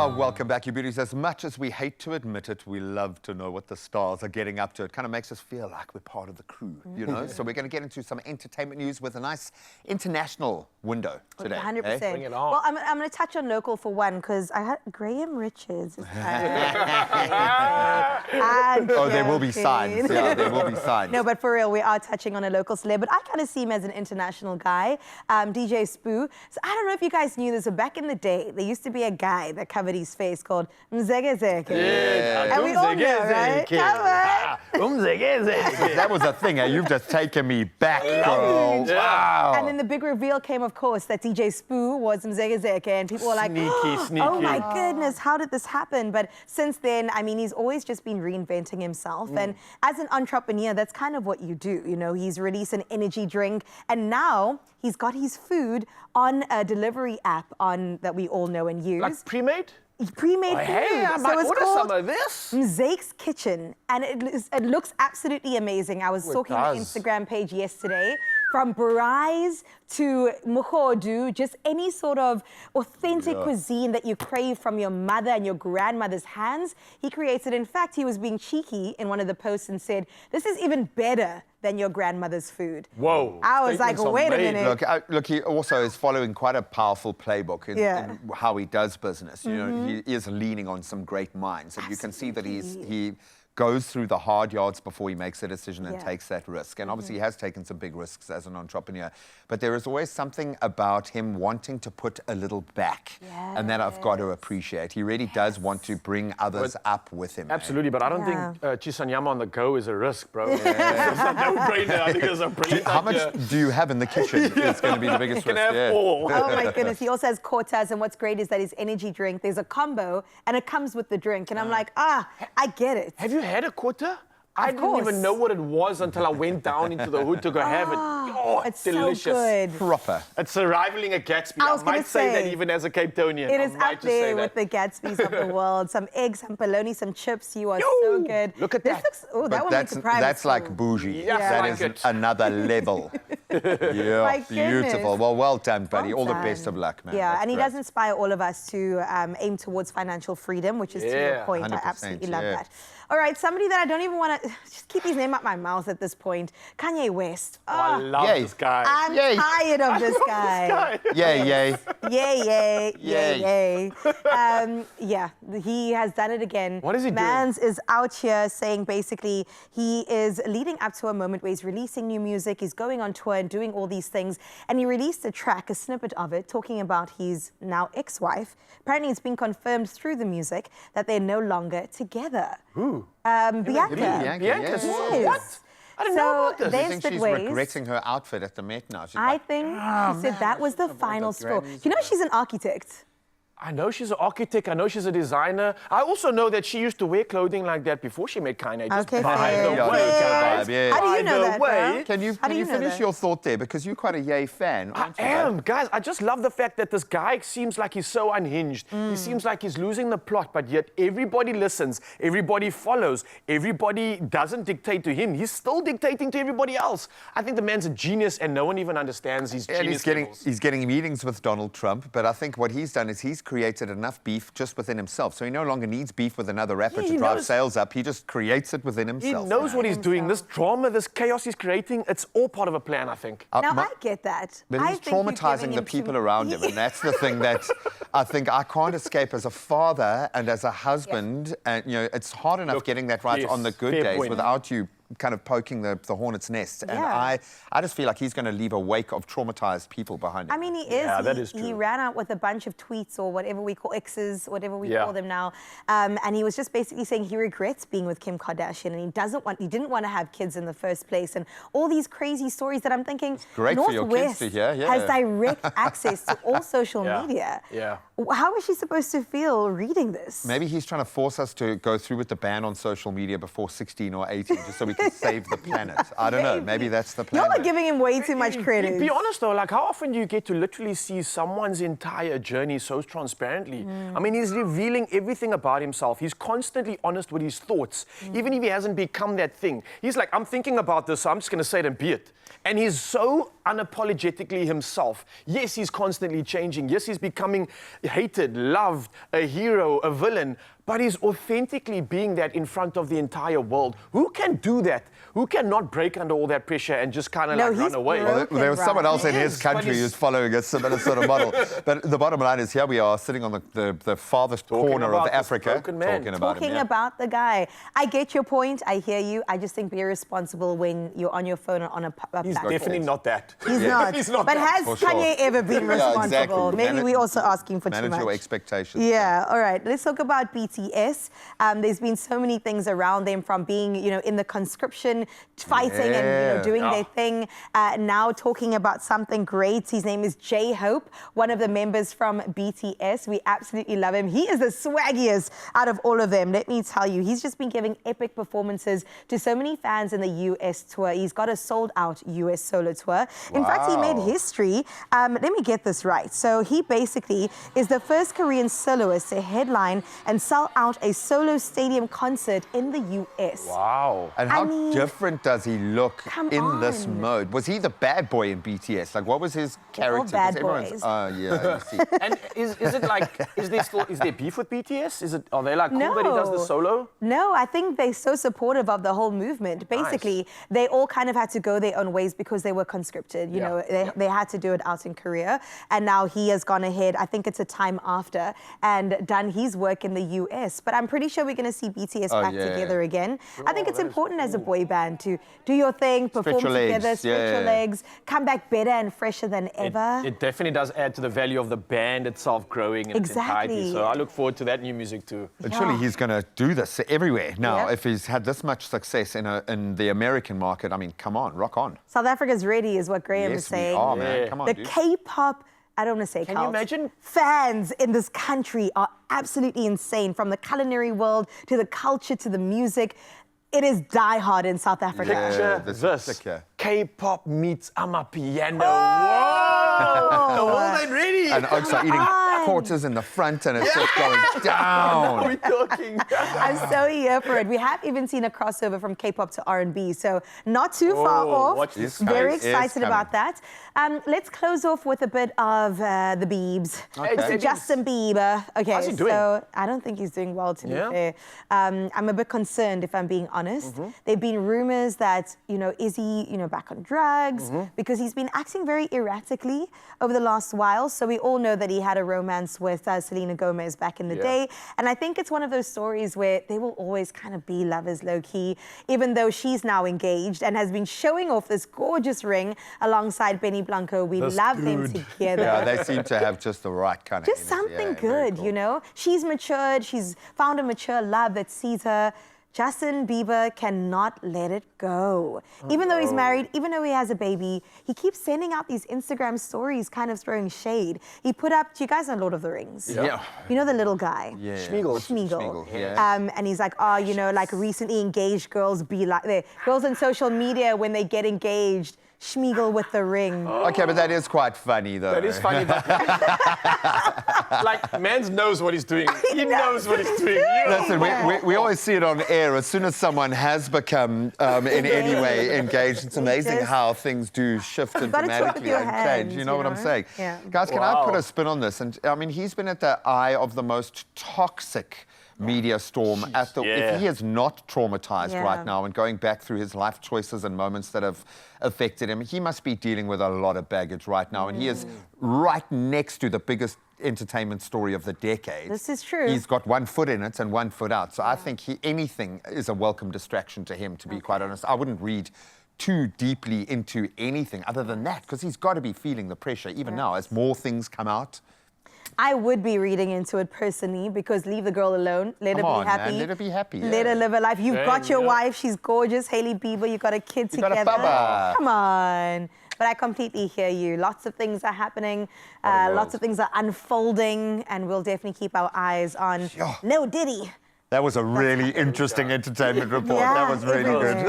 Welcome back, you beauties. As much as we hate to admit it, we love to know what the stars are getting up to. It kind of makes us feel like we're part of the crew, you know? So we're going to get into some entertainment news with a nice international window today. 100%. Eh? Bring it on. Well, I'm going to touch on local for one, because I had Graham Richards. Oh, there will be signs. Yeah, there will be signs. No, but for real, we are touching on a local celeb, but I kind of see him as an international guy, DJ Spoo. So I don't know if you guys knew this, but back in the day, there used to be a guy that covered his face called Mzege Zeke. Yeah. And we all know, right? Come on. That was a thing, eh? You've just taken me back, girl. Wow. And then the big reveal came, of course, that DJ Spoo was Mzege Zeke, and people were like, sneaky. oh my goodness, how did this happen? But since then, I mean, he's always just been reinventing himself. And as an entrepreneur, that's kind of what you do. You know, he's released an energy drink, and now he's got his food on a delivery app that we all know and use. Like pre-made? Pre-made food. Hey, I might order some of this. Mzake's Kitchen, and it looks absolutely amazing. I was stalking the Instagram page yesterday. From braais to mukhodu, just any sort of authentic cuisine that you crave from your mother and your grandmother's hands, he creates it. In fact, he was being cheeky in one of the posts and said, "This is even better than your grandmother's food." Whoa. I was like, wait a minute. Look, he also is following quite a powerful playbook in how he does business. You know, he is leaning on some great minds. And you can see that he goes through the hard yards before he makes a decision and takes that risk. And obviously he has taken some big risks as an entrepreneur. But there is always something about him wanting to put a little back. And that I've got to appreciate. He really does want to bring others up with him. Absolutely, but I don't think Chisanyama on the go is a risk, bro. It's a no-brainer. I think it's a brilliant How much do you have in the kitchen? It's going to be the biggest risk. Oh my goodness. He also has quartas, and what's great is that his energy drink, there's a combo, and it comes with the drink. And I'm like, I get it. Have you had a quarter? I didn't even know what it was until I went down into the hood to go have it. Oh, it's delicious. So good. Proper. It's rivaling a Gatsby. I might say that even as a Cape Townian. It is up there with the Gatsbys of the world. Some eggs, some bologna, some chips. You are so good. Look at that. That one makes a private That's school. like bougie. Yes, that is another level. Yeah, beautiful. Well done, buddy. All the best of luck, man. Yeah, That's and he great. does inspire all of us to aim towards financial freedom, which is to your point. I absolutely love that. All right, somebody that I don't even want to just keep his name out my mouth at this point, Kanye West. Oh, I love this guy. I'm tired of this guy. Yay. Yeah, he has done it again. What is he doing? Mans is out here saying basically he is leading up to a moment where he's releasing new music, he's going on tour and doing all these things, and he released a track, a snippet of it, talking about his now ex-wife. Apparently it's been confirmed through the music that they're no longer together. Who? Bianca. Yes. What? I didn't know about this. Do you think she's regretting her outfit at the Met now? I think she said that was the final straw. You know she's an architect. I know she's an architect. I know she's a designer. I also know that she used to wear clothing like that before she met Kanye. Okay, by the way, guys. How do you know that, bro? Can you finish your thought there? Because you're quite a Ye fan, aren't you? I am, guys. I just love the fact that this guy seems like he's so unhinged. He seems like he's losing the plot, but yet everybody listens, everybody follows, everybody doesn't dictate to him. He's still dictating to everybody else. I think the man's a genius, and no one even understands his genius. And he's getting meetings with Donald Trump, but I think what he's done is he's created enough beef just within himself. So he no longer needs beef with another rapper to drive sales up. He just creates it within himself. He knows what he's doing. This drama, this chaos he's creating, it's all part of a plan, I think. Now, I get that. But he's traumatizing the people around him, and that's the thing that I think I can't escape as a father and as a husband. And, you know, it's hard enough getting that right on the good days without you kind of poking the hornet's nest. And I just feel like he's going to leave a wake of traumatized people behind him. I mean, he is. Yeah, that is true. He ran out with a bunch of tweets or whatever we call X's, whatever we call them now. And he was just basically saying he regrets being with Kim Kardashian and he didn't want to have kids in the first place. And all these crazy stories that I'm thinking, great for your kids to hear. Has direct access to all social media. Yeah. How is she supposed to feel reading this? Maybe he's trying to force us to go through with the ban on social media before 16 or 18, just so we can save the planet. I don't know. Maybe that's the plan. Y'all are giving him way too much credit. Be honest though, like how often do you get to literally see someone's entire journey so transparently? I mean, he's revealing everything about himself. He's constantly honest with his thoughts, even if he hasn't become that thing. He's like, I'm thinking about this, so I'm just going to say it and be it. And he's so unapologetically himself. Yes, he's constantly changing. Yes, he's becoming hated, loved, a hero, a villain, but he's authentically being that in front of the entire world. Who can do that? Who cannot break under all that pressure and just kind of run away? Well, there was someone else in his country who's following a similar sort of model. But the bottom line is, here we are sitting on the farthest corner of Africa, talking about the guy. I get your point. I hear you. I just think be irresponsible when you're on your phone or on a platform. He's definitely not that. He's not. He's not but that. has Kanye ever been responsible? Exactly. Maybe we're also asking for too much. Manage your expectations. Yeah, all right. Let's talk about BTS. There's been so many things around them, from being, in the conscription, fighting and, doing their thing. Now talking about something great. His name is J-Hope, one of the members from BTS. We absolutely love him. He is the swaggiest out of all of them. Let me tell you, he's just been giving epic performances to so many fans in the US tour. He's got a sold-out US solo tour. In fact, he made history. Let me get this right. So he basically is the first Korean soloist to headline and sell out a solo stadium concert in the US. Wow. And how different does he look in this mode? Was he the bad boy in BTS? Like, what was his character? All bad boys. Oh, yeah. You see. And is it like, is there beef with BTS? Are they like cool that he does the solo? No, I think they're so supportive of the whole movement. Basically, they all kind of had to go their own ways because they were conscripted. They had to do it out in Korea. And now he has gone ahead, I think it's a time after, and done his work in the US. But I'm pretty sure we're going to see BTS back together again. I think it's important as a boy band to do your thing, perform together, stretch your legs, come back better and fresher than ever. It definitely does add to the value of the band itself growing in its entirety. So I look forward to that new music too. And surely he's going to do this everywhere now. If he's had this much success in the American market, I mean, come on, rock on. South Africa's ready is what Graham is saying. Oh, man. Come on, the K-pop, I don't want to say Can you imagine? Fans in this country are absolutely insane, from the culinary world to the culture to the music. It is diehard in South Africa. Picture this. K-pop meets Amapiano. Whoa! The world ain't ready. And Oaks are eating quarters in the front, and it's just going down. What are we talking? I'm so here for it. We have even seen a crossover from K-pop to R&B, so not too far off. Watch this. Very excited about that. Let's close off with a bit of the Biebs. Okay. Justin Bieber. Okay, how's he doing? So I don't think he's doing well, to be fair. I'm a bit concerned, if I'm being honest. There've been rumors that, is he, back on drugs? Because he's been acting very erratically over the last while. So we all know that he had a romance with Selena Gomez back in the day. And I think it's one of those stories where they will always kind of be lovers low-key, even though she's now engaged and has been showing off this gorgeous ring alongside Benny Blanco. We love them together. Yeah, they seem to have just the right kind of just energy. something good, She's matured. She's found a mature love that sees her. Justin Bieber cannot let it go. Even though he's married, even though he has a baby, he keeps sending out these Instagram stories kind of throwing shade. He put up, do you guys know Lord of the Rings? Yeah. You know the little guy? Yeah. Schmeagol. Yeah. And he's like, like recently engaged girls be like, girls on social media, when they get engaged, Schmeagol with the ring. Okay, but that is quite funny, though. That is funny. Like, man knows what he's doing. He knows what he's doing. Listen, we always see it on air. As soon as someone has become in any way engaged, it's amazing how things do shift and dramatically change. You know what I'm saying? Yeah. Guys, can I put a spin on this? And I mean, he's been at the eye of the most toxic media storm. If he is not traumatized right now and going back through his life choices and moments that have affected him, he must be dealing with a lot of baggage right now. And he is right next to the biggest entertainment story of the decade. This is true. He's got one foot in it and one foot out. So I think anything is a welcome distraction to him, to be quite honest. I wouldn't read too deeply into anything other than that, because he's got to be feeling the pressure even now as more things come out. I would be reading into it personally, because leave the girl alone. Let her be happy. Man, let her be happy. Let her live her life. You've got your wife. She's gorgeous. Hailey Bieber. You've got a kid together. Got a baba. Come on. But I completely hear you. Lots of things are happening. Lots of things are unfolding. And we'll definitely keep our eyes on No Diddy. That was a really interesting entertainment report. That was really good.